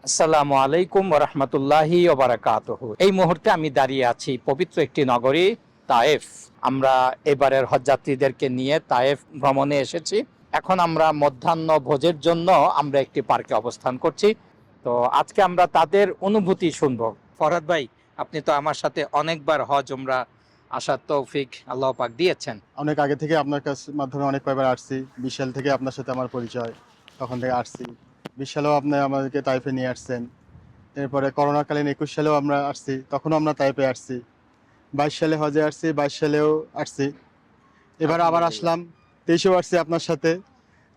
আসসালামু আলাইকুম ওয়া রাহমাতুল্লাহি ওয়া বারাকাতুহু। এই মুহূর্তে আমি দাঁড়িয়ে আছি পবিত্র একটি নগরী তায়েফ। আমরা এবারের হজযাত্রীদেরকে নিয়ে তায়েফ ভ্রমণে এসেছি। এখন আমরা মধ্যাহ্ন ভোজের জন্য আমরা একটি পার্কে অবস্থান করছি। তো আজকে আমরা তাদের অনুভূতি শুনবো। ফরহাদ ভাই, আপনি তো আমার সাথে অনেকবার হজ উমরা আসার তৌফিক আল্লাহ পাক দিয়েছেন। অনেক আগে থেকে আপনার মাধ্যমে অনেক কয়বার আসছি। 20 সাল থেকে আপনার সাথে আমার পরিচয়, তখন থেকে আসছি। 20 সালেও আপনি আমাদেরকে তাইফে নিয়ে আসছেন। এরপরে করোনাকালীন 21 সালেও আমরা আসছি, তখনও আমরা তাইফে আসছি। 22 সালে হজে আসছি, 22 সালেও আসছি। এবার আবার আসলাম, 23-এও আসছি আপনার সাথে,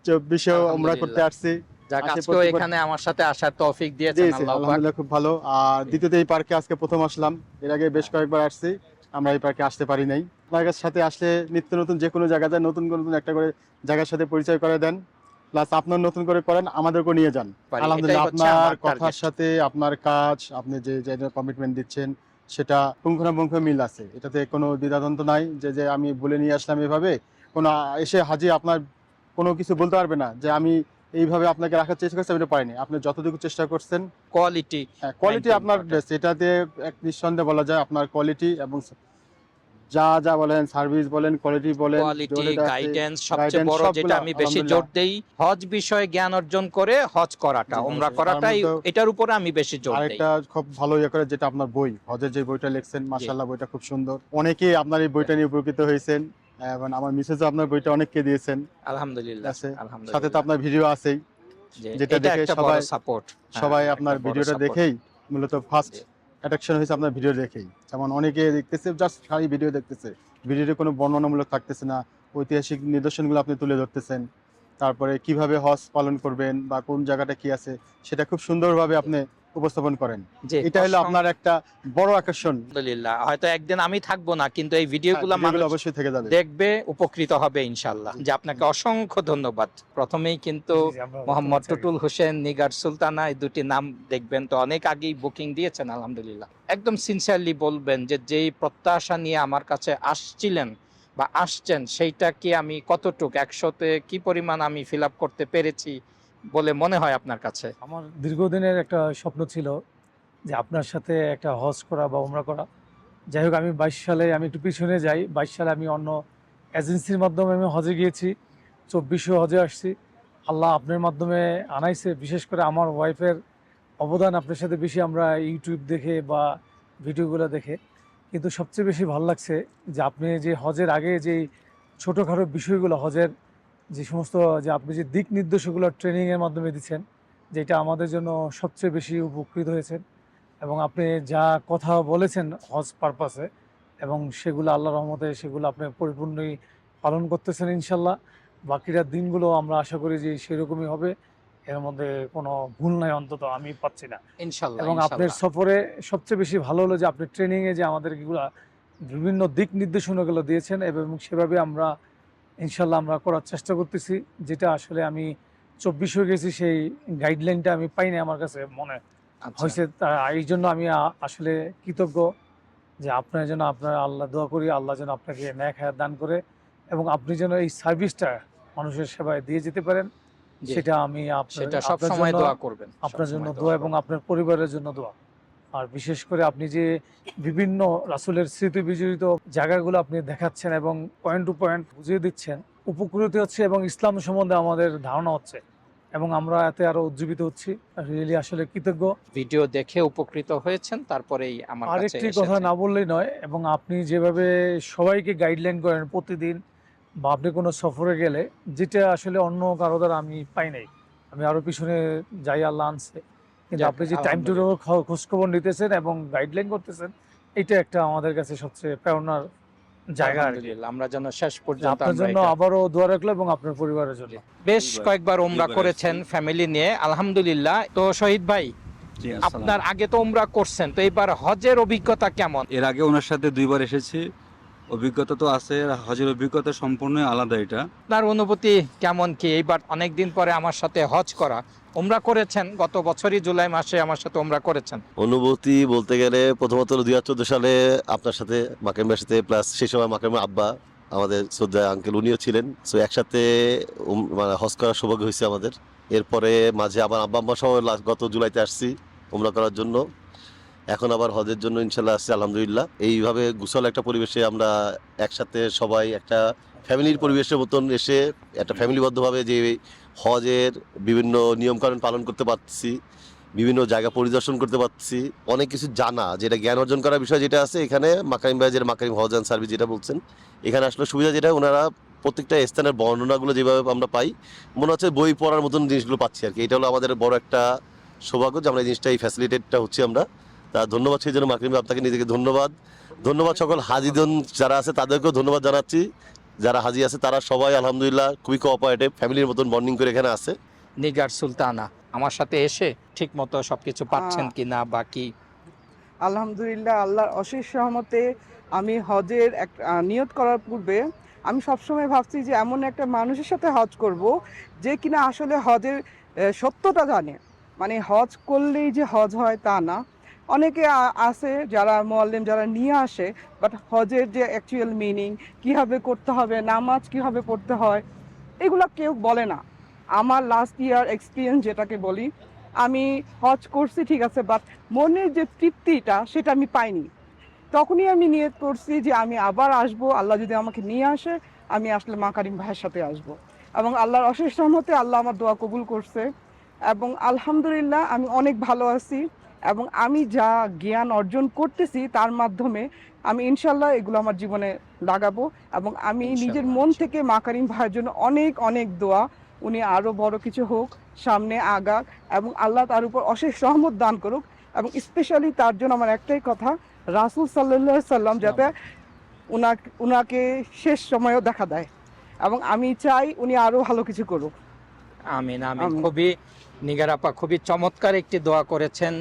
24-এও উমরা করতে আসছি। যাক, আসে আজকেও এখানে আমার সাথে আসার তৌফিক দিয়েছেন দিয়েছি, আল্লাহ পাক। আলহামদুলিল্লাহ খুব ভালো। আর দ্বিতীয়ত এই পার্কে আজকে প্রথম আসলাম, এর আগে বেশ কয়েকবার আসছি, আমরা এই পার্কে আসতে পারি নাই। আপনার সাথে আসলে নিত্য নতুন যে কোনো জায়গাতে নতুন নতুন একটা করে জায়গার সাথে পরিচয় করে দেন, প্লাস আপনার নতুন করে করেন, আমাদেরকেও নিয়ে যান। পারি, আলহামদুলিল্লাহ এটাই হচ্ছে আপনার আমার কথার টার্গেট। সাথে আপনার কাজ, আপনি যে যে কমিটমেন্ট দিচ্ছেন সেটা পুঙ্খানুপুঙ্খ মিল আছে, এটাতে কোনো দ্বিধাদ্বন্দ্ব নাই যে যে আমি বলে নিয়ে আসলাম এভাবে। কোনো এসে হাজি আপনার কোনো কিছু বলতে পারবে না যে আমি এইভাবে আপনাকে রাখার চেষ্টা করছি, আমি এটা পারিনি। আপনি যতটুকু চেষ্টা করছেন, কোয়ালিটি কোয়ালিটি আপনার বেস্ট, এটাতে এক নিঃসন্দেহে বলা যায়। আপনার কোয়ালিটি এবং যা যা বলেন, সার্ভিস বলেন, কোয়ালিটি বলেন, কোয়ালিটি, যেটা আছে, গাইডেন্স, সবচেয়ে guidance বড় যেটা সবগুলা আমি বেশি আলহামদুলিল্লাহ। জোর দেই, হজ বিষয়ে জ্ঞান অর্জন করে হজ করাটা, জি, উমরা অবশ্যই। করাটাই, তার মধ্যেও এটার উপরে আমি বেশি জোর দেই। আরেকটা খুব ভালো ইয়ে করে, যেটা আপনার বই, হজের যে বইটা লিখছেন, মাশাআল্লাহ বইটা খুব সুন্দর। অনেকেই আপনার এই বইটা নিয়ে উপকৃত হয়েছেন, এবং আমার মিসেসও আপনার বইটা অনেককে দিয়েছেন। আলহামদুলিল্লাহ, আছে, সাথে তো আলহামদুলিল্লাহ। আপনার ভিডিও আছেই, যেটা এটা দেখে একটা বড় সবাই সাপোর্ট। সবাই আপনার ভিডিওটা দেখেই মূলত ফার্স্ট জি। অ্যাট্রাকশন হয়েছে আপনার ভিডিও দেখেই। যেমন অনেকে দেখতেছে জাস্ট খালি ভিডিও দেখতেছে, ভিডিওতে কোনো বর্ণনামূলক থাকতেছে না, ঐতিহাসিক নিদর্শনগুলো আপনি তুলে ধরতেছেন, তারপরে কিভাবে হজ পালন করবেন বা কোন জায়গাটা কি আছে সেটা খুব সুন্দরভাবে আপনি উপস্থাপন করেন। এটা হলো আপনার একটা বড় আকর্ষণ। আলহামদুলিল্লাহ, হয়তো একদিন আমি থাকবো না, কিন্তু এই ভিডিওগুলো ভিডিওগুলো মানুষ অবশ্যই থেকে যাবে। দেখবে, উপকৃত হবে ইনশাআল্লাহ। যে আপনাকে অসংখ্য ধন্যবাদ। প্রথমেই কিন্তু মোহাম্মদ টুটুল হোসেন, নিগার সুলতানা, এই দুটি নাম দেখবেন তো অনেক আগেই বুকিং দিয়েছেন আলহামদুলিল্লাহ। একদম সিনসিয়ারলি বলবেন যে যেই প্রত্যাশা নিয়ে আমার কাছে আসছিলেন বা আসছেন, সেইটাকে আমি কতটুক 100-তে কি পরিমাণ আমি ফিল আপ করতে পেরেছি বলে মনে হয় আপনার কাছে? আমার দীর্ঘদিনের একটা স্বপ্ন ছিল যে আপনার সাথে একটা হজ করা বা উমরা করা। যাই হোক, আমি 22 সালে, আমি একটু পিছনে যাই, 22 সালে আমি অন্য এজেন্সির মাধ্যমে আমি হজে গিয়েছি, 24 হজে আসছি। আল্লাহ আপনার মাধ্যমে আনাইছে। বিশেষ করে আমার ওয়াইফের অবদান আপনার সাথে বেশি, আমরা ইউটিউব দেখে বা ভিডিওগুলো দেখে। কিন্তু সবচেয়ে বেশি ভালো লাগছে যে আপনি যে হজের আগে যে ছোটোখাটো বিষয়গুলো, হজের যে সমস্ত, যে আপনি যে দিক নির্দেশগুলো ট্রেনিংয়ের মাধ্যমে দিচ্ছেন, যেটা আমাদের জন্য সবচেয়ে বেশি উপকৃত হয়েছেন। এবং আপনি যা কথা বলেছেন হজ পারপাসে, এবং সেগুলো আল্লাহর রহমতে সেগুলো আপনি পরিপূর্ণই পালন করতেছেন ইনশাল্লাহ। বাকিটা দিনগুলো আমরা আশা করি যে সেরকমই হবে, এর মধ্যে কোনো ভুল নাই, অন্তত আমি পাচ্ছি না। ইনশাআল্লাহ, এবং আপনার ইনশাআল্লাহ। সফরে সবচেয়ে বেশি ভালো হলো যে আপনি ট্রেনিংয়ে যে আমাদের এগুলা বিভিন্ন দিক নির্দেশনাগুলো দিয়েছেন, এবং সেভাবে আমরা ইনশাল্লাহ আমরা করার চেষ্টা করতেছি। যেটা আসলে আমি 24 হয়ে গেছি, সেই গাইডলাইনটা আমি পাইনি, আমার কাছে মনে আচ্ছা, হয়েছে। এই জন্য আমি আসলে কৃতজ্ঞ যে আপনার জন্য, আপনার আল্লাহ দোয়া করি, আল্লাহ যেন আপনাকে নেক হায়াত দান করে, এবং আপনি যেন এই সার্ভিসটা মানুষের সেবায় দিয়ে যেতে পারেন, জি। সেটা আমি সেটা সব আপনার সময় জন্য, দোয়া করবেন, আপনার জন্য সবসময় দোয়া, এবং আপনার পরিবারের জন্য দোয়া। আর বিশেষ করে আপনি যে বিভিন্ন রাসূলের স্মৃতি বিজড়িত জায়গাগুলো আপনি দেখাচ্ছেন এবং পয়েন্ট টু পয়েন্ট বুঝিয়ে দিচ্ছেন, উপকৃত হচ্ছে এবং ইসলাম সম্বন্ধে আমাদের ধারণা হচ্ছে, এবং আমরা এতে আরো উজ্জীবিত হচ্ছি। রিয়েলি আসলে কৃতজ্ঞ। ভিডিও দেখে উপকৃত হয়েছেন, তারপরেই আমার কাছে আরেকটি কথা এসেছেন। না বললেই নয়, এবং আপনি যেভাবে সবাইকে গাইডলাইন করেন প্রতিদিন, বা আপনি কোনো সফরে গেলে, যেটা আসলে অন্য কারো দ্বারা আমি পাই নাই। আমি আরো পিছনে যাই, আল্লাহ আনছে, কিন্তু যাক, আপনি যে টাইম টু আলহামদুলিল্লাহ। খোঁজখবর নিতেছেন এবং গাইডলাইন করতেছেন, এটা একটা আমাদের কাছে সবচেয়ে প্রেরণার জায়গা আর কি। আলহামদুলিল্লাহ, আমরা যেন শেষ পর্যন্ত আপনার আমরা জন্য এটা আবারও দোয়া রাখলো, এবং আপনার পরিবারের জন্য। বেশ কয়েকবার উমরা করেছেন ফ্যামিলি নিয়ে আলহামদুলিল্লাহ। তো শহীদ ভাই, আপনার আগে তো উমরা করছেন, তো এবার হজের অভিজ্ঞতা কেমন? এর আগে ওনার সাথে 2বার এসেছি, অভিজ্ঞতা তো আছে, হজের অভিজ্ঞতা সম্পূর্ণ আলাদা এটা। আপনার অনুভূতি কেমন কি? এইবার অনেকদিন পরে আমার সাথে হজ করা, উমরা করেছেন গত বছরই জুলাই মাসে আমার সাথে উমরা করেছেন। অনুভূতি বলতে গেলে প্রথমত 2014 সালে আপনার সাথে মাকামের সাথে, প্লাস সেই সময় মাকামের আব্বা আমাদের শ্রদ্ধা আঙ্কেল উনিও ছিলেন। সো একসাথে মানে হজ করার সৌভাগ্য হয়েছে আমাদের। এরপরে মাঝে আবার আব্বা আম্মার সহ গত জুলাইতে আসছি উমরা করার জন্য। এখন আবার হজের জন্য ইনশাল্লাহ আসছি আলহামদুলিল্লাহ। এইভাবে গুছাল একটা পরিবেশে আমরা একসাথে সবাই একটা ফ্যামিলির পরিবেশের মতন এসে একটা ফ্যামিলিবদ্ধভাবে যে হজের বিভিন্ন নিয়মকানুন পালন করতে পারছি, বিভিন্ন জায়গা পরিদর্শন করতে পারছি, অনেক কিছু জানা, যেটা জ্ঞান অর্জন করার বিষয় যেটা আছে এখানে মাকারিম ভাই যেটা মাকারিম হজ অ্যান্ড সার্ভিস যেটা বলছেন, এখানে আসলে সুবিধা যেটা ওনারা প্রত্যেকটা স্থানের বর্ণনাগুলো যেভাবে আমরা পাই মনে হচ্ছে বই পড়ার মতন জিনিসগুলো পাচ্ছি আর কি। এটা হলো আমাদের বড় একটা সৌভাগ্য যে আমরা এই জিনিসটা এই ফ্যাসিলিটেটটা হচ্ছে আমরা। তা ধন্যবাদ সেই জন্য মাকরিম ভাই আপনাকে নিজেকে ধন্যবাদ। ধন্যবাদ সকল হাজিজন যারা আছে তাদেরকেও ধন্যবাদ জানাচ্ছি। যারা হাজি আছে তারা সবাই আলহামদুলিল্লাহ খুবই কোঅপারেটিভ, ফ্যামিলির মতন বন্ডিং করে এখানে আছে। নিগার সুলতানা আমার সাথে এসে ঠিক মতো সবকিছু পাচ্ছেন কিনা বা কি? আলহামদুলিল্লাহ, আল্লাহর অশেষ রহমতে আমি হজের নিয়ত করার পূর্বে আমি সবসময় ভাবছি যে এমন একটা মানুষের সাথে হজ করব যে কিনা আসলে হজের সত্যটা জানে। মানে হজ করলেই যে হজ হয় তা না। অনেকে আছে যারা মুআল্লিম যারা নিয়ে আসে, বাট হজের যে অ্যাকচুয়াল মিনিং কীভাবে করতে হবে, নামাজ কীভাবে পড়তে হয়, এগুলো কেউ বলে না। আমার লাস্ট ইয়ার এক্সপিরিয়েন্স যেটাকে বলি, আমি হজ করছি ঠিক আছে, বাট মনের যে তৃপ্তিটা সেটা আমি পাইনি। তখনই আমি নিয়ত করছি যে আমি আবার আসব, আল্লাহ যদি আমাকে নিয়ে আসে আমি আসলে মাকারিম ভাইয়ের সাথে আসব। এবং আল্লাহর অশেষ রহমতে আল্লাহ আমার দোয়া কবুল করছে এবং আলহামদুলিল্লাহ আমি অনেক ভালো আছি। এবং আমি যা জ্ঞান অর্জন করতেছি তার মাধ্যমে আমি ইনশাল্লাহ এগুলো আমার জীবনে লাগাবো। এবং আমি নিজের মন থেকে মাকারিম ভাইয়ের জন্য অনেক অনেক দোয়া, উনি আরও বড় কিছু হোক, সামনে আগাক এবং আল্লাহ তার উপর অশেষ রহমত দান করুক। এবং স্পেশালি তার জন্য আমার একটাই কথা, রাসূল সাল্লাল্লাহু আলাইহি সাল্লাম যাতে উনাকে শেষ সময়েও দেখা দেয় এবং আমি চাই উনি আরও ভালো কিছু করুক। আমিন আমিন। খুবই নিগার আপা খুবই চমৎকার একটি দোয়া করেছেন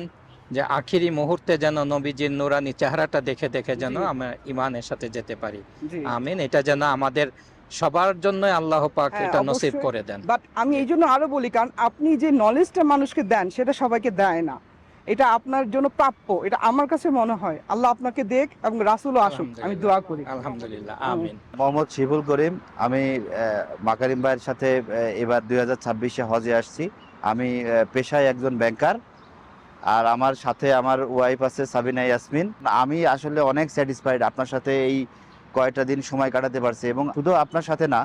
যে আখিরি মুহূর্তে যেন নবীজির নুরানি চেহারাটা দেখে দেখে যেন আমরা ইমানের সাথে যেতে পারি। আমিন। এটা যেন আমাদের সবার জন্য আল্লাহ পাক এটা নসিব করে দেন। বাট আমি এই জন্য আরো বলি, কারণ আপনি যে নলেজটা মানুষকে দেন সেটা সবাইকে দেয় না, এটা আপনার জন্য প্রাপ্য। এটা আমার কাছে মনে হয় আল্লাহ আপনাকে দেখ এবং রাসূলও আসুক, আমি দোয়া করি। আলহামদুলিল্লাহ আমিন। মোহাম্মদ শিবুল করিম, আমি মাকারিম ভাইয়ের সাথে এবার 2026-এ হজে আসছি। আমি পেশায় একজন ব্যাংকার, আর আমার সাথে আমার ওয়াইফ আছে সাবিনা ইয়াসমিন। আমি আসলে অনেক স্যাটিসফাইড আপনার সাথে এই কয়টা দিন সময় কাটাতে পারছি, এবং শুধু আপনার সাথে না,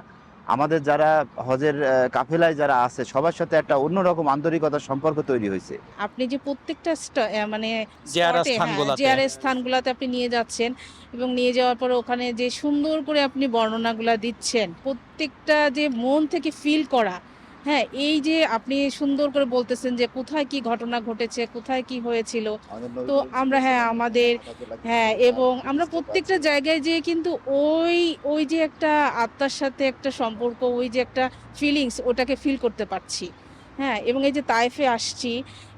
আমাদের যারা হজের কাফেলায় যারা আছে সবার সাথে একটা অন্যরকম আন্তরিকতার সম্পর্ক তৈরি হয়েছে। আপনি যে প্রত্যেকটা মানে জিয়ারের স্থানগুলোতে আপনি নিয়ে যাচ্ছেন এবং নিয়ে যাওয়ার পরে ওখানে যে সুন্দর করে আপনি বর্ণনাগুলা দিচ্ছেন, প্রত্যেকটা যে মন থেকে ফিল করা, হ্যাঁ, এই যে আপনি সুন্দর করে বলতেছেন যে কোথায় কি ঘটনা ঘটেছে, কোথায় কি হয়েছিল, তো আমরা এবং আমরা প্রত্যেকটা জায়গায় যে কিন্তু ওই যে একটা আত্মার সাথে একটা সম্পর্ক, ওই যে একটা ফিলিংস, ওটাকে ফিল করতে পারছি। হ্যাঁ, এবং এই যে তায়েফে আসছি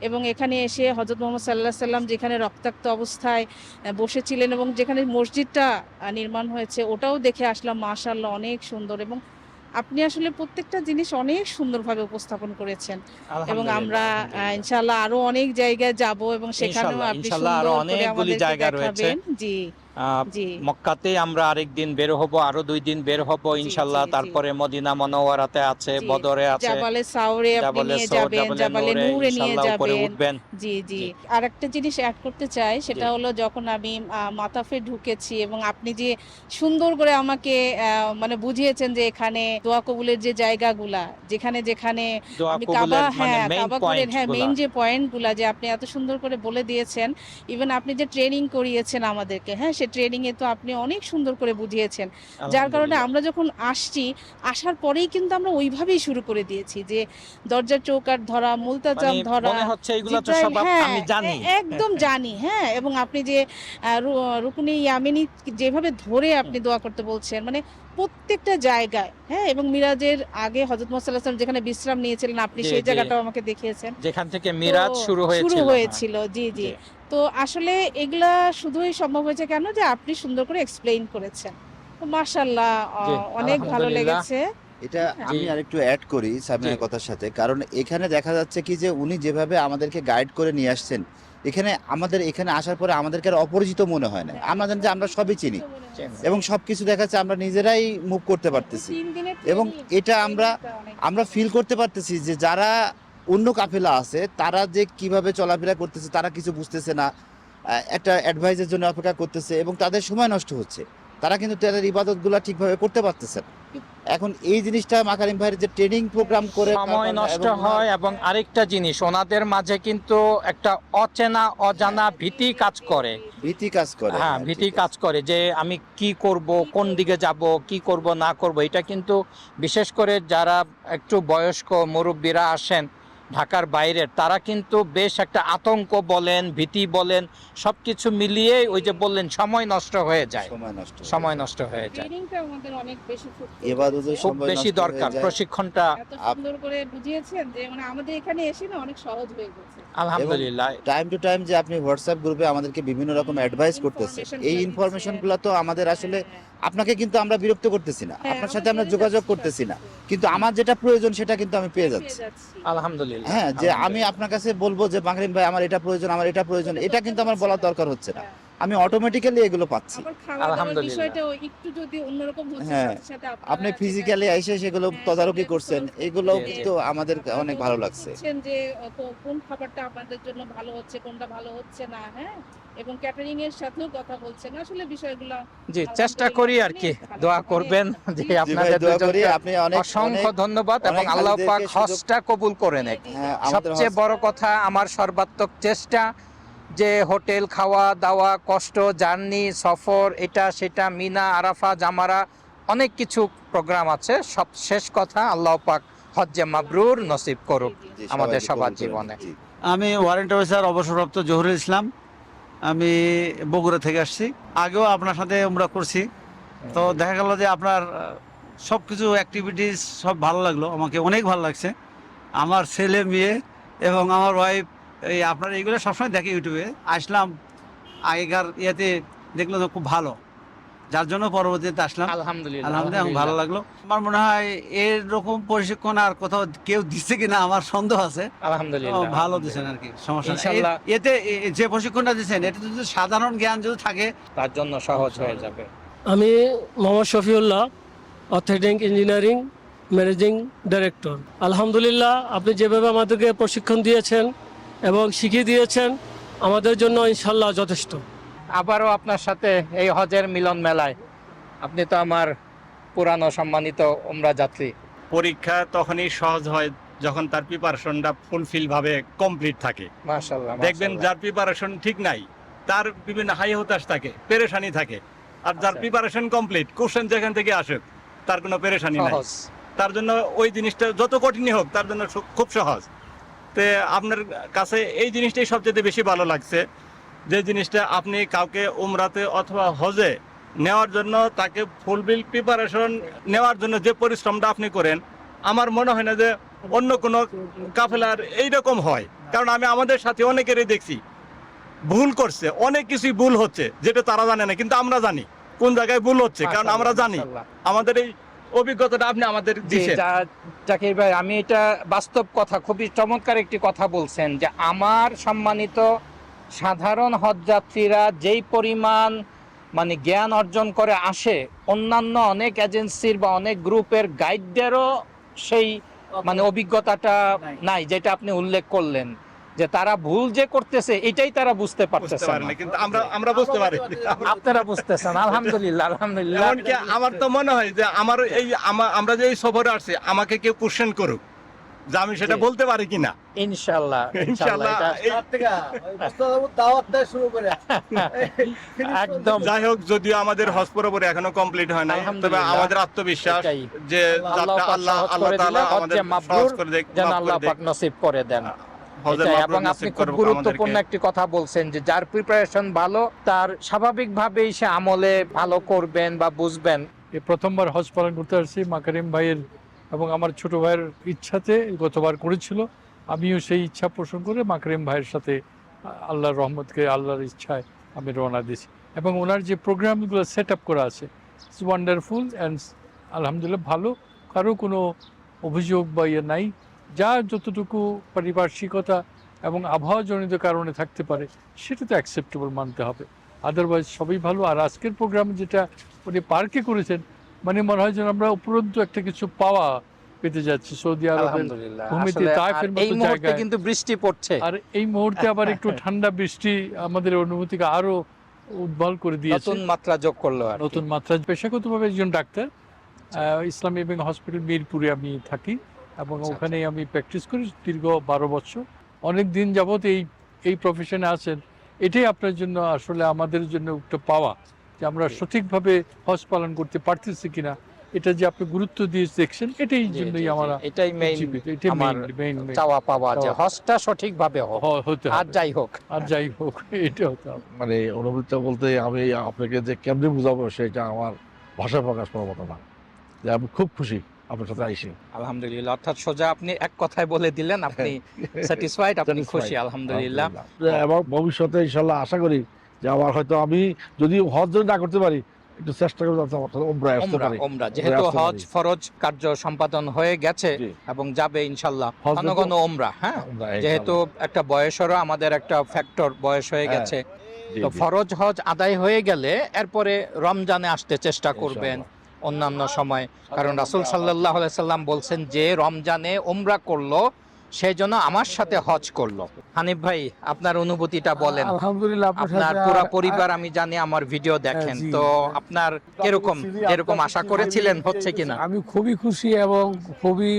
এবং এখানে এসে হযরত মুহাম্মদ সাল্লাল্লাহু আলাইহি সাল্লাম যেখানে রক্তাক্ত অবস্থায় বসেছিলেন এবং যেখানে মসজিদটা নির্মাণ হয়েছে ওটাও দেখে আসলাম। মাশাআল্লাহ, অনেক সুন্দর এবং আপনি আসলে প্রত্যেকটা জিনিস অনেক সুন্দরভাবে উপস্থাপন করেছেন এবং আমরা ইনশাআল্লাহ আরো অনেক জায়গায় যাব এবং সেখানেও আপনি সুন্দর করে আমাদেরকে দেখাবেন। জি জি। মক্কাতে আমরা আরেকদিন বের হব, আরো 2 দিন বের হব ইনশাআল্লাহ। তারপরে মদিনা মুনাওয়ারাতে আছে, বদরে আছে, জাবালে সাউরে আপনি নিয়ে যাবেন, জাবালে নূরে নিয়ে যাবেন। জি জি। আরেকটা জিনিস অ্যাড করতে চাই, সেটা হলো যখন আমি মাতাফে ঢুকেছি এবং আপনি যে সুন্দর করে আমাকে মানে বুঝিয়েছেন যে এখানে দোয়া কবুলের যে জায়গাগুলা, যেখানে যেখানে আমি কাবা কবুলের মেইন যে পয়েন্টগুলা যে আপনি এত সুন্দর করে বলে দিয়েছেন। ইভেন আপনি যে ট্রেনিং করিয়েছেন আমাদেরকে, হ্যাঁ, সে ট্রেনিং এ তো আপনি অনেক সুন্দর করে বুঝিয়েছেন, যার কারণে আমরা যখন আসার পরেই কিন্তু আমরা ওইভাবেই শুরু করে দিয়েছি যে দরজার চৌকাঠ ধরা, মুলতাজাম ধরা, মনে হচ্ছে এগুলো তো সব আমি জানি, একদম জানি। হ্যাঁ, এবং আপনি যে রুকনে ইয়ামিনী যেভাবে ধরে আপনি দোয়া করতে বলছেন, মানে প্রত্যেকটা জায়গায়, হ্যাঁ, এবং মিরাজের আগে হযরত মুহাম্মদ সাল্লাল্লাহু আলাইহি ওয়াসাল্লাম যেখানে বিশ্রাম নিয়েছিলেন আপনি সেই জায়গাটাও আমাকে দেখিয়েছেন, যেখান থেকে মিরাজ শুরু হয়েছিল। জি জি। তো আসলে এগুলা শুধুই সম্ভব হয়েছে কেন, যে আপনি সুন্দর করে এক্সপ্লেইন করেছেন। তো মাশাআল্লাহ, অনেক ভালো লেগেছে। এটা আমি আরেকটু অ্যাড করি সাবিনার কথার সাথে, কারণ এখানে দেখা যাচ্ছে কি যে উনি যেভাবে আমাদেরকে গাইড করে নিয়ে আসছেন এখানে আমাদের এখানে আসার পরে আমাদেরকে আর অপরিচিত মনে হয় না, আমরা জানি যে আমরা সবই চিনি এবং সবকিছু দেখা যাচ্ছে আমরা নিজেরাই মুভ করতে পারতেছি এবং এটা আমরা ফিল করতে পারতেছি যে যারা অন্য কাফেলা আছে তারা যে কিভাবে চলাফেরা করতেছে তারা কিছু বুঝতেছে না, একটা অ্যাডভাইসের জন্য অপেক্ষা করতেছে এবং তাদের সময় নষ্ট হচ্ছে, তারা কিন্তু তাদের ইবাদতগুলো ঠিকভাবে করতে পারতেছে না। এখন এই জিনিসটা মাকারিম ভাইয়ের যে ট্রেনিং প্রোগ্রাম করে সময় নষ্ট হয় এবং আরেকটা জিনিস ওনাদের মাঝে কিন্তু একটা অচেনা অজানা ভীতি কাজ করে। হ্যাঁ, ভীতি কাজ করে যে আমি কি করব, কোন দিকে যাব, কি করব না করব। এটা কিন্তু বিশেষ করে যারা একটু বয়স্ক মুরব্বীরা আসেন ঢাকার বাইরের, তারা কিন্তু বেশ একটা আতঙ্ক বলেন, ভীতি বলেন, সবকিছু মিলিয়ে ওই যে বললেন সময় নষ্ট হয়ে যায়, সময় নষ্ট হয়ে যায়। ট্রেনিংটা আমাদের অনেক বেশি খুব বেশি দরকার, প্রশিক্ষণটা এত সুন্দর করে বুঝিয়েছেন যে মানে আমাদের এখানে এসে না অনেক সহজ হয়ে গেছে। আলহামদুলিল্লাহ। টাইম টু টাইম যে আপনি হোয়াটসঅ্যাপ গ্রুপে আমাদেরকে বিভিন্ন রকম অ্যাডভাইস করতেছে, এই ইনফরমেশনগুলো তো আমাদের আসলে আপনাকে কিন্তু আমরা বিরক্ত করতেছি না, আপনার সাথে আমরা যোগাযোগ করতেছি না, কিন্তু আমার যেটা প্রয়োজন সেটা কিন্তু আমি পেয়ে যাচ্ছি। আলহামদুলিল্লাহ। হ্যাঁ, যে আমি আপনার কাছে বলবো যে মাকরিম ভাই আমার এটা প্রয়োজন, আমার এটা প্রয়োজন, এটা কিন্তু আমার বলার দরকার হচ্ছে না, আমি অটোমেটিক্যালি এগুলো পাচ্ছি। আলহামদুলিল্লাহ। বিষয়টাও একটু যদি অন্যরকম হচ্ছে হ্যাঁ, সাথে সাথে আপনি ফিজিক্যালি এসে সেগুলো তদারকি করছেন, এগুলো কিন্তু আমাদের অনেক ভালো লাগছে। বুঝছেন যে কোন খাবারটা আপনাদের জন্য ভালো হচ্ছে, কোনটা ভালো হচ্ছে না, হ্যাঁ, এবং ক্যাটারিং এর সাথেও কথা বলছেন। আসলে বিষয়গুলো জি, চেষ্টা করি আর কি। দোয়া করবেন যে আপনাদের দুজনকে আপনি অনেক অসংখ্য ধন্যবাদ এবং অনেক আল্লাহ পাক হাজিদেরকে সুযোগ- হজটা কবুল করে নেয়। হ্যাঁ, আমাদের সবচেয়ে বড় কথা আমার সর্বাত্মক চেষ্টা যে হোটেল খাওয়া দাওয়া, কষ্ট, জার্নি, সফর, এটা সেটা, মিনা, আরাফা, জামারা, অনেক কিছু প্রোগ্রাম আছে। সব শেষ কথা আল্লাহ পাক হজ্জে মাবরুর নসিব করুক জি, আমাদের সবাইকে সবার কবুল করে জীবনে। নিন। জি। আমি ওয়ারেন্ট অফিসার অবসরপ্রাপ্ত জহুরুল ইসলাম, আমি বগুড়া থেকে আসছি। আগেও আপনার সাথে আমরা করছি, তো দেখা গেল যে আপনার সব কিছু অ্যাক্টিভিটিস সব ভালো লাগলো, আমাকে অনেক ভালো লাগছে। আমার ছেলে মেয়ে এবং আমার ওয়াইফ এই আপনার এইগুলো সবসময় দেখে ইউটিউবে, আসলাম আগেকার ইয়েতে দেখলাম যে খুব ভালো, যার জন্য পরবর্তীতে আসলাম। আলহামদুলিল্লাহ। আলহামদুলিল্লাহ, ভালো লাগলো। আমার মনে হয় এরকম প্রশিক্ষণ আর কোথাও কেউ দিচ্ছে কিনা আমার সন্দেহ আছে। আলহামদুলিল্লাহ। ভালো দিচ্ছেন আর কি, সমস্যা নেই। ইনশাআল্লাহ। এতে যে প্রশিক্ষণটা দিচ্ছেন এটা যদি সাধারণ জ্ঞান যদি থাকে তার জন্য সহজ হয়ে যাবে। আমি Mohammad Shafiullah, orthopaedic engineering managing director. আলহামদুলিল্লাহ, আপনি যেভাবে আমাদেরকে প্রশিক্ষণ দিয়েছেন এবং শিখিয়ে দিয়েছেন আমাদের জন্য ইনশাল্লাহ যথেষ্ট। আবারও আপনার সাথে এই হজের মিলন মেলায়, আপনি তো আমার পুরানো সম্মানিত উমরা যাত্রী। পরীক্ষা তখনই সহজ হয় যখন তার প্রিপারেশনটা ফুলফিল ভাবে কমপ্লিট থাকে। মাশাআল্লাহ। দেখবেন যার প্রিপারেশন ঠিক নাই তার বিভিন্ন হাই হতাশ থাকে, পেরেশানি থাকে, আর যার আচ্ছা। প্রিপারেশন কমপ্লিট, কোশ্চেন যেখান থেকে আসুক তার কোনো পেরেশানি নাই। সহজ। তার জন্য ওই জিনিসটা যত কঠিনই হোক তার জন্য খুব সহজ। তো আপনার কাছে এই জিনিসটাই সবচেয়ে বেশি ভালো লাগছে, যে জিনিসটা আপনি কাউকে উমরাতে অথবা হজে নেওয়ার জন্য তাকে ফুলফিল প্রিপারেশন নেওয়ার জন্য যে পরিশ্রমটা আপনি করেন, আমার মনে হয় না যে অন্য কোনো কাফেলার এইরকম হয়। কারণ আমি আমাদের সাথে অনেকেরই দেখছি ভুল করছে, অনেক কিছুই ভুল হচ্ছে যেটা তারা জানে না, কিন্তু আমরা জানি কোন জায়গায় ভুল হচ্ছে, কারণ আমরা জানি। আমাদের এই অভিজ্ঞতাটা আপনি আমাদের দিচ্ছেন। জাকির ভাই, আমি এটা বাস্তব কথা, খুবই চমৎকার একটি কথা বলছেন যে আমার সম্মানিত সাধারণ হজযাত্রীরা যেই পরিমাণ মানে জ্ঞান অর্জন করে আসে, অন্যান্য অনেক এজেন্সির বা অনেক গ্রুপের গাইডদেরও সেই মানে অভিজ্ঞতাটা নাই, যেটা আপনি উল্লেখ করলেন যে তারা ভুল যে করতেছে এটাই তারা বুঝতে পারতেছে না, কিন্তু আমরা বুঝতে পারি, আপনারা বুঝতেছেন। আলহামদুলিল্লাহ, আলহামদুলিল্লাহ। এমনকি আমার তো মনে হয় যে আমার এই আমরা যে এই সফরে আসছি আমাকে কেউ কোশ্চেন করুক যে আমি সেটা বলতে পারি কিনা। ইনশাআল্লাহ, ইনশাআল্লাহ। একদম। যাই হোক, যদিও আমাদের হজ পুরোপুরি এখনো কমপ্লিট হয় নাই, তবে আমাদের আত্মবিশ্বাস এটাই। যে আল্লাহ তাআলা আমাদের সহজ করে দেখ, যেন আল্লাহ পাক নসিব করে দেন। হজের এটাই। মাবরুর এবং আপনি নসিব খুব করুক গুরুত্বপূর্ণ আমাদেরকে। একটি কথা বলছেন যে যার প্রিপারেশন ভালো তার স্বাভাবিকভাবেই সে আমলে ভালো করবেন বা বুঝবেন। এই প্রথমবার হজ পালন করতে আসছি মাকারিম ভাইয়ের এবং আমার ছোট ভাইয়ের ইচ্ছাতে, গতবার করেছিল, আমিও সেই ইচ্ছা পোষণ করে মাকারিম ভাইয়ের সাথে আল্লাহর রহমতকে, আল্লাহর ইচ্ছায় আমি রওনা দিয়েছি। এবং ওনার যে প্রোগ্রামগুলো সেট আপ করা আছে, ইটস ওয়ান্ডারফুল অ্যান্ড আলহামদুলিল্লাহ ভালো, কারো কোনো অভিযোগ বা ইয়ে নাই। যা যতটুকু পারিপার্শ্বিকতা এবং আবহাওয়াজনিত কারণে থাকতে পারে, সেটা তো অ্যাকসেপ্টেবল মানতে হবে। আদারওয়াইজ সবই ভালো। আর আজকের প্রোগ্রাম যেটা উনি পার্কে করেছেন, মানে মনে হয় যেন আমরা উপরন্তু একটা কিছু পাওয়া পেতে যাচ্ছি সৌদি আরবের আলহামদুলিল্লাহ। ভূমিতে, আসলে তায়েফের আর এই মতো মুহূর্তে জায়গায়। কিন্তু বৃষ্টি পড়ছে, আর এই মুহূর্তে আবার একটু ঠান্ডা বৃষ্টি আমাদের অনুভূতিকে আরো উদ্বল করে দিয়েছে, নতুন মাত্রা যোগ করলো আর কি। নতুন মাত্রা। পেশাগতভাবে একজন ডাক্তার, ইসলামী এবং হসপিটাল মিরপুরে আমি থাকি এবং আচ্ছা, ওখানেই আমি প্র্যাকটিস করি দীর্ঘ 12 বছর। অনেক দিন যাবত এই প্রফেশনে আছেন, এটাই আপনার জন্য আসলে আমাদের জন্য একটা পাওয়া যে আমরা সঠিকভাবে হজ পালন করতে পারতেছি কিনা, এটা যে আপনি গুরুত্ব দিয়ে দেখছেন, এটাই জি, জন্যই জি, জি। আমরা এটাই মেইন জীবিত। এটাই আমার মেইন চাওয়া পাওয়া যে চাওয়া। হজটা সঠিকভাবে হোক, হতে আর হবে। যাই হোক। আর যাই হোক, এটা হতে হবে। মানে অনুভূতিটা বলতে আমি আপনাকে যে কেমনি বুঝাবো সেটা আমার ভাষা প্রকাশ করার মতো না, যে আমি খুব খুশি আপনার সাথে আইসি। আলহামদুলিল্লাহ, অর্থাৎ সোজা আপনি এক কথায় বলে দিলেন, আপনি স্যাটিসফাইড, আপনি খুশি। আলহামদুলিল্লাহ। এবং ভবিষ্যতে ইনশাল্লাহ আশা করি যে আমার হয়তো আমি যদি হজ যদি না করতে পারি, একটু চেষ্টা করে যাতে আমার সাথে উমরায় আসতে পারি। ওমরা যেহেতু আসতে হজ পারি। ফরজ কার্য সম্পাদন হয়ে গেছে জি। এবং যাবে ইনশাল্লাহ হজ ঘন ঘন ওমরা। হ্যাঁ, উমরায় যেহেতু একটা বয়সেরও আমাদের একটা ফ্যাক্টর, বয়স হয়ে হ্যাঁ, গেছে, জি, তো জি। ফরজ হজ আদায় হয়ে গেলে এরপরে রমজানে আসতে চেষ্টা করবেন, ইনশাআল্লাহ। অন্যান্য সময়। কারণ রাসূল সাল্লাল্লাহু আলাইহি সাল্লাম বলছেন যে রমজানে উমরা করলো সেই জন্য আমার সাথে হজ করলো। হানিফ ভাই, আপনার অনুভূতিটা বলেন। আলহামদুলিল্লাহ, আপনার পুরো পরিবার আমি জানি আমার ভিডিও দেখেন, জি। তো আপনার কিরকম যেরকম আশা করেছিলেন হচ্ছে কিনা? আমি খুবই খুশি এবং খুবই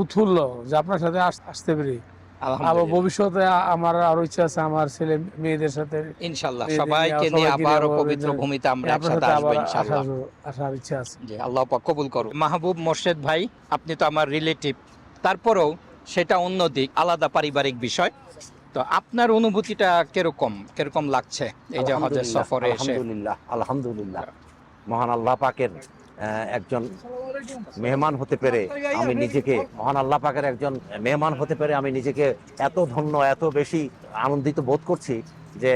উৎফুল্ল যে আপনার সাথে আসতে পেরে। আবার আলহামদুলিল্লাহ, ভবিষ্যতে আমার আরো ইচ্ছা আছে আমার ছেলে মেয়েদের সাথে ইনশাআল্লাহ মেয়েদের সবাইকে নিয়ে, নিয়ে সবাইকে আবারও নিয়ে পবিত্র আবার ভূমিতে আমরা আপনার একসাথে সাথে আসবো আবার ইনশাআল্লাহ। আসার ইচ্ছা আছে। জি, আল্লাহ পাক কবুল করুন। মাহবুব মোর্শেদ ভাই, আপনি তো আমার রিলেটিভ, তারপরেও সেটা অন্য দিক, আলাদা পারিবারিক বিষয়। তো আপনার অনুভূতিটা কিরকম লাগছে এই যে হজের সফরে এসে? আলহামদুলিল্লাহ মহান আল্লাহ পাকের একজন মেহমান হতে পেরে আমি নিজেকে মহান আল্লাহ পাকের একজন মেহমান হতে পেরে আমি নিজেকে এত ধন্য, এত বেশি আনন্দিত বোধ করছি যে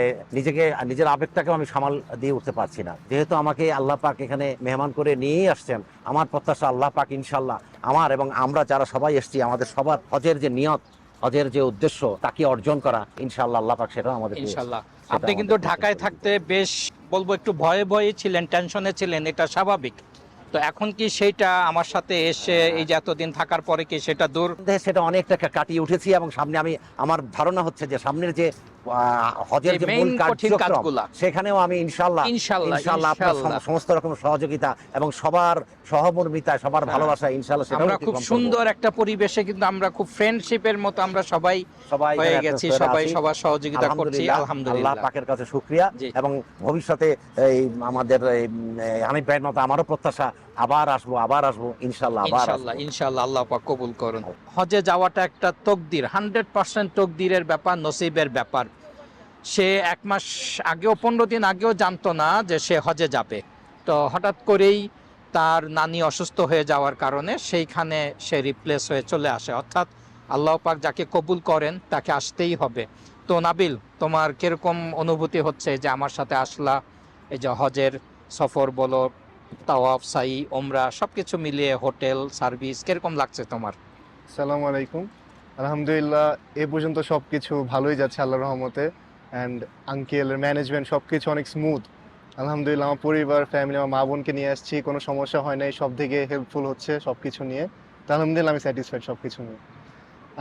নিজের আবেগটাকে আমি সামাল দিয়ে উঠতে পারছি না। যেহেতু আমাকে আল্লাহ পাক এখানে মেহমান করে নিয়েই আসছেন, আমার প্রত্যাশা আল্লাহ পাক ইনশাল্লাহ আমার এবং আমরা যারা সবাই এসেছি, আমাদের সবার হজের যে নিয়ত, হজের যে উদ্দেশ্য, তাকে অর্জন করা ইনশাআল্লাহ আল্লাহ পাক সেটাও আমাদের ইনশাআল্লাহ। আপনি কিন্তু ঢাকায় থাকতে বেশ বলবো একটু ভয়ে ছিলেন, টেনশনে ছিলেন, এটা স্বাভাবিক। তো এখন কি সেইটা আমার সাথে এসে এই যে এতদিন থাকার পরে কি সেটা দূর? সেটা অনেকটা কাটিয়ে উঠেছি এবং সামনে আমার ধারণা হচ্ছে যে সামনের যে হজের যে মূল কার্যক্রম, সেখানেও আমি ইনশাআল্লাহ আপনার সমস্ত রকম সহযোগিতা এবং সবার সহমর্মিতা, সবার ভালোবাসা ইনশাআল্লাহ সেটা আমরা খুব সুন্দর একটা পরিবেশে কিন্তু আমরা খুব ফ্রেন্ডশিপের মতো আমরা সবাই হয়ে গেছি, সবাই সবার সহযোগিতা করছি। আলহামদুলিল্লাহ, আল্লাহ পাকের কাছে শুকরিয়া। এবং ভবিষ্যতে এই আমাদের হানিফ ভাইয়ের মতো আমারও প্রত্যাশা আবার আসবো ইনশাআল্লাহ ইনশাআল্লাহ আল্লাহ পাক কবুল করুন। হজে যাওয়াটা একটা তকদির, 100% তকদিরের ব্যাপার, নসিবের ব্যাপার। সে 1 মাস আগেও 15 দিন আগেও জানতো না যে সে হজে যাবে, তো হঠাৎ করেই তার নানি অসুস্থ হয়ে যাওয়ার কারণে সেইখানে সে রিপ্লেস হয়ে চলে আসে। অর্থাৎ আল্লাহ পাক যাকে কবুল করেন তাকে আসতেই হবে। তো নাবিল, তোমার কিরকম অনুভূতি হচ্ছে যে আমার সাথে আসলা, এই যে হজের সফর বলো, তাওয়াফ, সাই, ওমরা সবকিছু মিলিয়ে হোটেল সার্ভিস কিরকম লাগছে তোমার? আসসালামু আলাইকুম। আলহামদুলিল্লাহ, এ পর্যন্ত সব কিছু ভালোই যাচ্ছে আল্লাহর রহমতে। অ্যান্ড আঙ্কেলের ম্যানেজমেন্ট সব কিছু অনেক স্মুথ। আলহামদুলিল্লাহ, আমার পরিবার, ফ্যামিলি, আমার মা বোনকে নিয়ে আসছি, কোনো সমস্যা হয় নাই, সব দিকে হেল্পফুল হচ্ছে সব কিছু নিয়ে। তো আলহামদুলিল্লাহ আমি স্যাটিসফাইড সব কিছু নিয়ে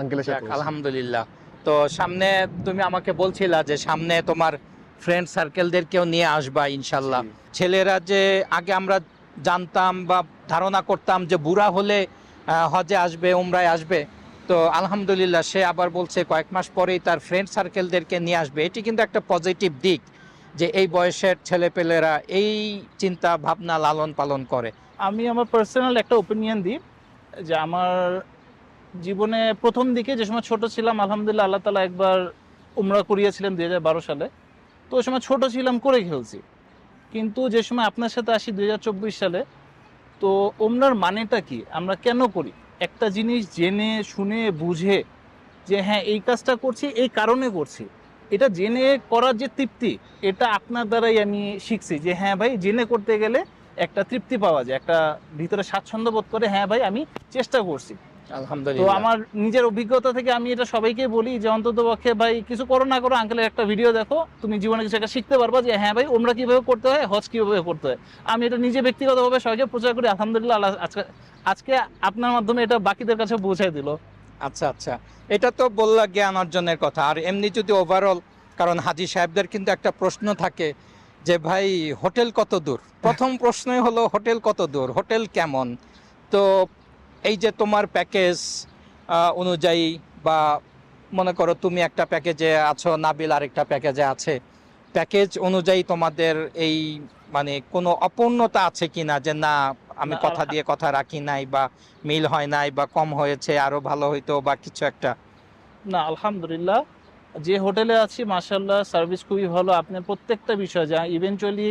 আঙ্কেলের সাথে। আলহামদুলিল্লাহ। তো সামনে তুমি আমাকে বলছিলা যে সামনে তোমার ফ্রেন্ড সার্কেলদেরকেও নিয়ে আসবা ইনশাল্লাহ। ছেলেরা যে আগে আমরা জানতাম বা ধারণা করতাম যে বুড়া হলে হজে আসবে, উমরায় আসবে, তো আলহামদুলিল্লাহ সে আবার বলছে কয়েক মাস পরেই তার ফ্রেন্ড সার্কেলদেরকে নিয়ে আসবে। এটি কিন্তু একটা পজিটিভ দিক যে এই বয়সের ছেলেপেলেরা এই চিন্তা ভাবনা লালন পালন করে। আমি আমার পার্সোনাল একটা ওপিনিয়ন দিই যে আমার জীবনে প্রথম দিকে যে সময় ছোট ছিলাম, আলহামদুলিল্লাহ আল্লাহ তাআলা একবার উমরা করিয়েছিলেন 2012 সালে। তো ওই সময় ছোট ছিলাম, করে খেলছি। কিন্তু যে সময় আপনার সাথে আসি 2024 সালে, তো উমরার মানেটা কি, আমরা কেন করি, একটা জিনিস জেনে শুনে বুঝে যে হ্যাঁ এই কাজটা করছি এই কারণে করছি, এটা জেনে করার যে তৃপ্তি, এটা আপনার দ্বারাই আমি শিখছি যে হ্যাঁ ভাই জেনে করতে গেলে একটা তৃপ্তি পাওয়া যায়, একটা ভিতরে স্বাচ্ছন্দ্য বোধ করে হ্যাঁ ভাই আমি চেষ্টা করছি। তো আলহামদুলিল্লাহ। আমার নিজের অভিজ্ঞতা থেকে আমি এটা সবাইকে বলি যে অন্তত পক্ষে ভাই কিছু করো না করো, আঙ্কেলের একটা ভিডিও দেখো, তুমি জীবনে কিছু একটা শিখতে পারবা যে হ্যাঁ ভাই ওমরা কিভাবে করতে হয়, হজ কিভাবে করতে হয়। আমি এটা নিজে ব্যক্তিগতভাবে সবাইকে প্রচার করি। আলহামদুলিল্লাহ আল্লাহ আজকে আপনার মাধ্যমে এটা বাকিদের কাছে পৌঁছায় দিল। আচ্ছা আচ্ছা, এটা তো বললা জ্ঞান অর্জনের কথা। আর এমনি যদি ওভারঅল, কারণ হাজি সাহেবদের কিন্তু একটা প্রশ্ন থাকে যে ভাই হোটেল কত দূর, প্রথম প্রশ্নই হলো হোটেল কত দূর, হোটেল কেমন। তো এই যে তোমার প্যাকেজ অনুযায়ী, বা মনে করো তুমি একটা প্যাকেজে আছো, নাবিল আরেকটা প্যাকেজে আছে, প্যাকেজ অনুযায়ী তোমাদের এই মানে কোনো অপূর্ণতা আছে কিনা, যে না আমি না, কথা দিয়ে কথা রাখি নাই, বা মিল হয় নাই, বা কম হয়েছে, আরো ভালো হইতো, বা কিছু একটা? না আলহামদুলিল্লাহ, যে হোটেলে আছি মাশাআল্লাহ সার্ভিস খুবই ভালো। আপনার প্রত্যেকটা বিষয় যা ইভেনচুয়ালি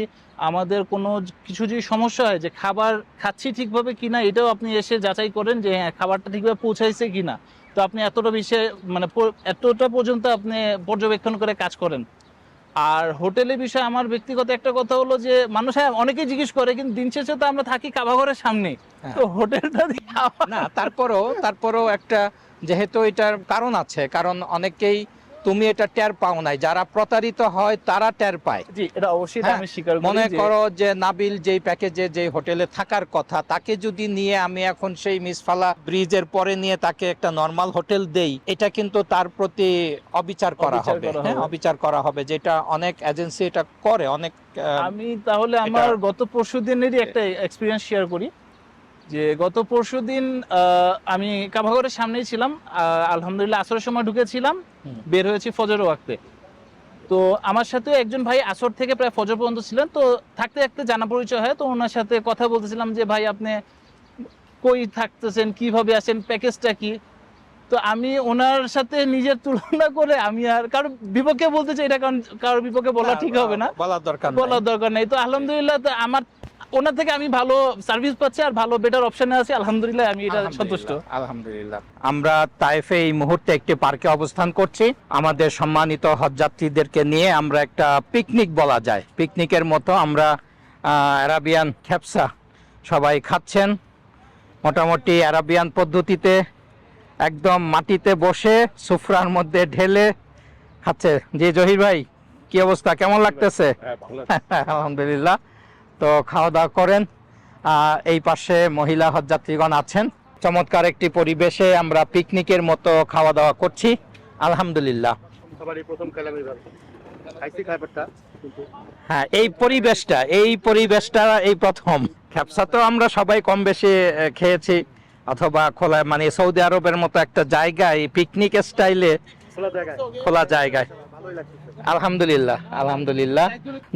আমাদের কোনো কিছু যদি সমস্যা হয় যে খাবার খাচ্ছি ঠিকভাবে কিনা, এটাও আপনি এসে যাচাই করেন যে হ্যাঁ খাবারটা ঠিকভাবে পৌঁছাইছে কিনা। তো আপনি এতটা বিষয়ে মানে এতটা পর্যন্ত আপনি পর্যবেক্ষণ করে কাজ করেন। আর হোটেলের বিষয়ে আমার ব্যক্তিগত একটা কথা হলো যে মানুষ হ্যাঁ অনেকেই জিজ্ঞেস করে, কিন্তু দিন শেষে তো আমরা থাকি কাবাঘরের সামনে, হ্যাঁ। তো হোটেলটা দিয়ে না তারপরও একটা, যেহেতু এটার কারণ আছে, কারণ অনেকেই তুমি এটা টের পাও নাই, যারা প্রতারিত হয় তারা টের পায়। জি এটা অবশ্যই হ্যাঁ, আমি স্বীকার করি মনে যে- করো যে নাবিল যেই প্যাকেজে যেই হোটেলে থাকার কথা, তাকে যদি নিয়ে আমি এখন সেই মিসফালা ব্রিজের পরে নিয়ে তাকে একটা নর্মাল হোটেল দেই, এটা কিন্তু তার প্রতি অবিচার করা অবিচার হবে। করা হ্যাঁ, হবে। অবিচার করা হবে, যেটা অনেক এজেন্সি এটা করে। অনেক আমি তাহলে আমার গত পরশুদিনেরই একটা এক্সপিরিয়েন্স শেয়ার করি। যে গত পরশুদিন আমি কাবাঘরের সামনেই ছিলাম, আলহামদুলিল্লাহ আসরের সময় ঢুকেছিলাম, বের হয়েছি ফজরের ওয়াক্তে। তো আমার সাথে একজন ভাই আসর থেকে প্রায় ফজর পর্যন্ত ছিলেন, তো থাকতে থাকতে জানা পরিচয় হয়। তো ওনার সাথে কথা বলতেছিলাম যে ভাই আপনি কই থাকতেছেন, কিভাবে আছেন, প্যাকেজটা কি। তো আমি ওনার সাথে নিজের তুলনা করে আমি আর কারোর বিপক্ষে বলতে চাই, এটা কারণ কারোর বিপক্ষে বলা ঠিক হবে না, বলার দরকার নাই। বলার দরকার নেই। তো আলহামদুলিল্লাহ তো আমার ওনার থেকে আমি ভালো সার্ভিস পাচ্ছি আর ভালো বেটার অপশনে আছি, আলহামদুলিল্লাহ আমি এটা সন্তুষ্ট। আলহামদুলিল্লাহ। আমরা তায়েফে এই মুহূর্তে একটি পার্কে অবস্থান করছি। আমাদের সম্মানিত হজযাত্রীদেরকে নিয়ে আমরা একটা পিকনিক বলা যায়, পিকনিকের মতো আমরা আরাবিয়ান খেপসা সবাই খাচ্ছেন, মোটামুটি আরাবিয়ান পদ্ধতিতে একদম মাটিতে বসে সুফরার মধ্যে ঢেলে খাচ্ছে। জি জহির ভাই, কি অবস্থা, কেমন লাগতেছে? আলহামদুলিল্লাহ। তো খাওয়া দাওয়া করেন। এই পাশে মহিলা হজযাত্রীগণ আছেন। চমৎকার একটি পরিবেশে আমরা পিকনিকের মতো খাওয়া দাওয়া করছি, আলহামদুলিল্লাহ। হ্যাঁ, এই পরিবেশটা এই প্রথম। খেপসা তো আমরা সবাই কম বেশি খেয়েছি, অথবা খোলা মানে সৌদি আরবের মতো একটা জায়গায় পিকনিক স্টাইলে খোলা জায়গায়। আলহামদুলিল্লাহ আলহামদুলিল্লাহ।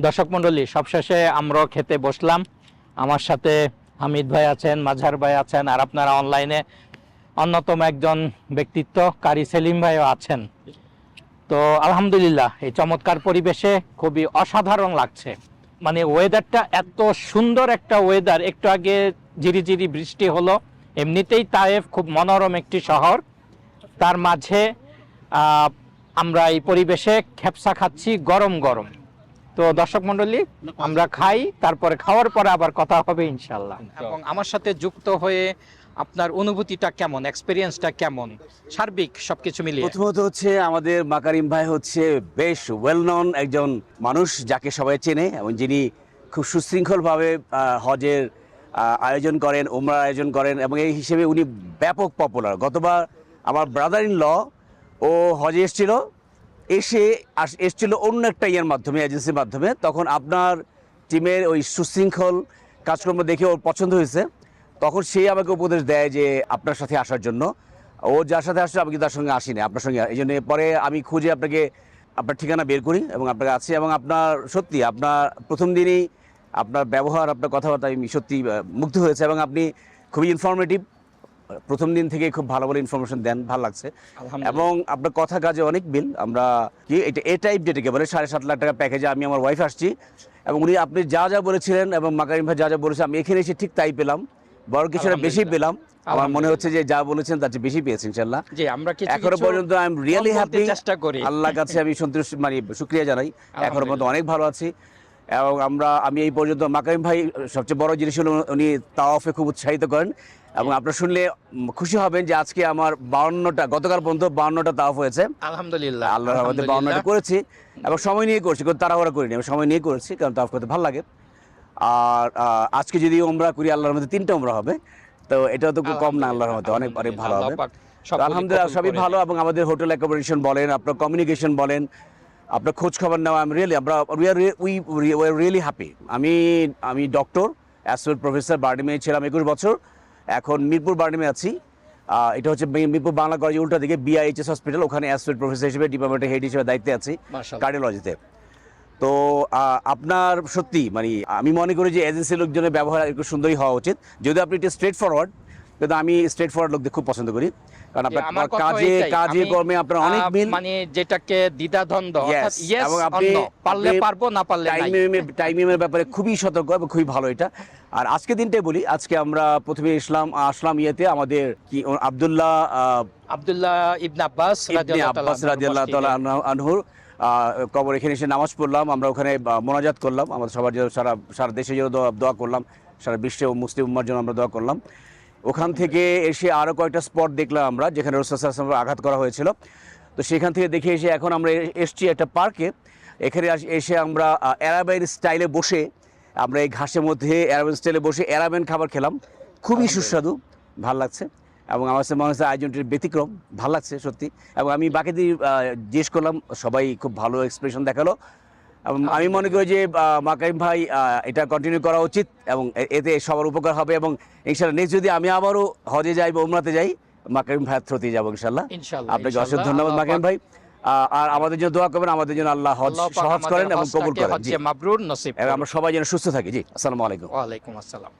দর্শক মন্ডলী, সবশেষে আমরাও খেতে বসলাম। আমার সাথে হামিদ ভাই আছেন, মাঝহার ভাই আছেন, আর আপনারা অনলাইনে অন্যতম একজন ব্যক্তিত্ব কারি সেলিম ভাইও আছেন। তো আলহামদুলিল্লাহ, এই চমৎকার পরিবেশে খুবই অসাধারণ লাগছে। মানে ওয়েদারটা এত সুন্দর একটা ওয়েদার। একটু আগে ঝিরিঝিরি বৃষ্টি হলো। এমনিতেই তায়েফ খুব মনোরম একটি শহর, তার মাঝে আমরা এই পরিবেশে খেপসা খাচ্ছি গরম গরম। তো দর্শক মন্ডলী, আমরা খাই, তারপরে খাওয়ার পরে আবার কথা হবে ইনশাল্লাহ। এবং আমার সাথে যুক্ত হয়ে আপনার অনুভূতিটা কেমন, এক্সপেরিয়েন্সটা কেমন, সার্বিক সবকিছু মিলিয়ে? প্রথমত হচ্ছে আমাদের মাকারিম ভাই হচ্ছে বেশ ওয়েল নন একজন মানুষ, যাকে সবাই চেনে, এবং যিনি খুব সুশৃঙ্খলভাবে হজের আয়োজন করেন, উমরার আয়োজন করেন, এবং এই হিসেবে উনি ব্যাপক পপুলার। গতবার আমার ব্রাদার ইন ল ও হজে এসেছিল অন্য একটা ইয়ের মাধ্যমে, এজেন্সির মাধ্যমে। তখন আপনার টিমের ওই সুশৃঙ্খল কাজকর্ম দেখে ওর পছন্দ হয়েছে। তখন সে আমাকে উপদেশ দেয় যে আপনার সাথে আসার জন্য। ও যার সাথে আসছে আমি কিন্তু তার সঙ্গে আসিনি, আপনার সঙ্গে। এই জন্য পরে আমি খুঁজে আপনার ঠিকানা বের করি এবং আপনাকে আছি। এবং আপনার সত্যি আপনার প্রথম দিনই আপনার ব্যবহার, আপনার কথাবার্তা আমি সত্যি মুগ্ধ হয়েছে, এবং আপনি খুবই ইনফরমেটিভ। প্রথম দিন থেকে খুব ভালো ভালো ইনফরমেশন দেন, ভালো লাগছে। এবং আপনার কথা কাজে অনেক মিল। আমরা কি এটা এ টাইপ যেটাকে বলে 7.5 লাখ টাকা প্যাকেজে আমি আমার ওয়াইফ আসছি, এবং উনি আপনি যা যা বলেছিলেন এবং মাকারিম ভাই যা যা বলেছেন আমি এখানে এসে ঠিক তাই পেলাম, বড় কিছুটা বেশি পেলাম। আমার মনে হচ্ছে যে যা বলেছেন তার চেয়ে বেশি পেয়েছি ইনশাআল্লাহ। জি, আমরা এখনো পর্যন্ত আই এম রিয়েলি হ্যাপি, চেষ্টা করি। আল্লাহর কাছে আমি সন্তুষ্ট, মানে শুকরিয়া জানাই। এখনো পর্যন্ত অনেক ভালো আছি। এবং আমি এই পর্যন্ত মাকারিম ভাই সবচেয়ে বড় জিনিস হলো উনি তাওয়াফে খুব উৎসাহিত করেন, এবং আপনারা শুনলে খুশি হবেন যে আজকে আমার 52টা, গতকাল পর্যন্ত 52টা তাওয়াফ হয়েছে আলহামদুলিল্লাহ, আল্লাহর রহমতে 52টা করেছি, এবং সময় নিয়ে করছি, কোনো তাড়াহুড়া করিনি, আমি সময় নিয়ে করেছি কারণ তাওয়াফ করতে ভালো লাগে। আর আজকে যদি উমরা করি আল্লাহর রহমতে 3টা উমরা হবে, তো এটাও তো কম না, আল্লাহর রহমতে অনেক অনেক ভালো হবে। তো আলহামদুলিল্লাহ সবই ভালো, এবং আমাদের হোটেল অ্যাকোমোডেশন বলেন, আপনার কমিউনিকেশন বলেন, আপনার খোঁজ খবর নেওয়া, উই আর রিয়েলি হ্যাপি। আমি ডক্টর অ্যাসোসিয়েট প্রফেসর বার্ডিমে ছিলাম 21 বছর, এখন মিরপুর বার্ডিমে আছি। এটা হচ্ছে মিরপুর বাংলা কলেজের উল্টা দিকে BIHS হসপিটাল, ওখানে অ্যাসোসিয়েট প্রফেসর হিসেবে ডিপার্টমেন্টের হেড হিসেবে দায়িত্বে আছি কার্ডিওলজিতে। তো আপনার সত্যি মানে আমি মনে করি যে এজেন্সির লোকজনের ব্যবহার একটু সুন্দরই হওয়া উচিত, যদি আপনি একটু স্ট্রেট ফরওয়ার্ড, কিন্তু আমি স্ট্রেট ফরওয়ার্ড লোকদের খুব পছন্দ করি, কারণ আপনার কাজে কর্মে আপনার অনেক মিল, মানে যেটাকে দ্বিধাদ্বন্দ্ব, এবং আপনি পারলে পারবো, না পারলে টাইমের ব্যাপারে খুবই সতর্ক এবং খুবই ভালো এটা। আর আজকে দিনটাই বলি, আজকে আমরা প্রথমে আসলাম ইয়েতে আমাদের কি আব্দুল্লাহ ইবনে আব্বাস রাদিয়াল্লাহু তাআলা আনহুর কবর, এখানে এসে নামাজ পড়লাম, আমরা ওখানে মোনাজাত করলাম, আমাদের সবার জন্য, সারা দেশের জন্য দোয়া করলাম, সারা বিশ্বে ও মুসলিম উম্মার জন্য আমরা দোয়া করলাম। ওখান থেকে এসে আরও কয়েকটা স্পট দেখলাম আমরা, যেখানে রাসূল সাল্লাল্লাহু আলাইহি ওয়াসাল্লাম আঘাত করা হয়েছিল। তো সেখান থেকে দেখে এসে এখন আমরা এসছি একটা পার্কে, এখানে এসে আমরা অ্যারাবিয়ান স্টাইলে বসে, আমরা এই ঘাসের মধ্যে অ্যারাবিয়ান স্টাইলে বসে অ্যারাবিয়ান খাবার খেলাম, খুবই সুস্বাদু, ভাল লাগছে, এবং আমার কাছে মনে হচ্ছে আয়োজনটির ব্যতিক্রম, ভাল লাগছে সত্যি। এবং আমি বাকিদের জিজ্ঞেস করলাম, সবাই খুব ভালো এক্সপ্রেশন দেখালো, এবং আমি মনে করি যে মাকারিম ভাই এটা কন্টিনিউ করা উচিত, এবং এতে সবার উপকার হবে, এবং ইনশাআল্লাহ নেক্সট যদি আমি আবারও হজে যাই বা উমরাতে যাই, মাকারিম ভাইয়ের থ্রুতেই যাবো ইনশাআল্লাহ। আপনাকে অসংখ্য ধন্যবাদ মাকারিম ভাই, আর আমাদের জন্য দোয়া করবেন, আমাদের জন্য আল্লাহ হজ সহজ করেন এবং কবুল করেন, জি মাবরুর নসিব, এবং আমরা সবাই যেন সুস্থ থাকি। জি, আসসালামু আলাইকুম। ওয়া আলাইকুম আসসালাম।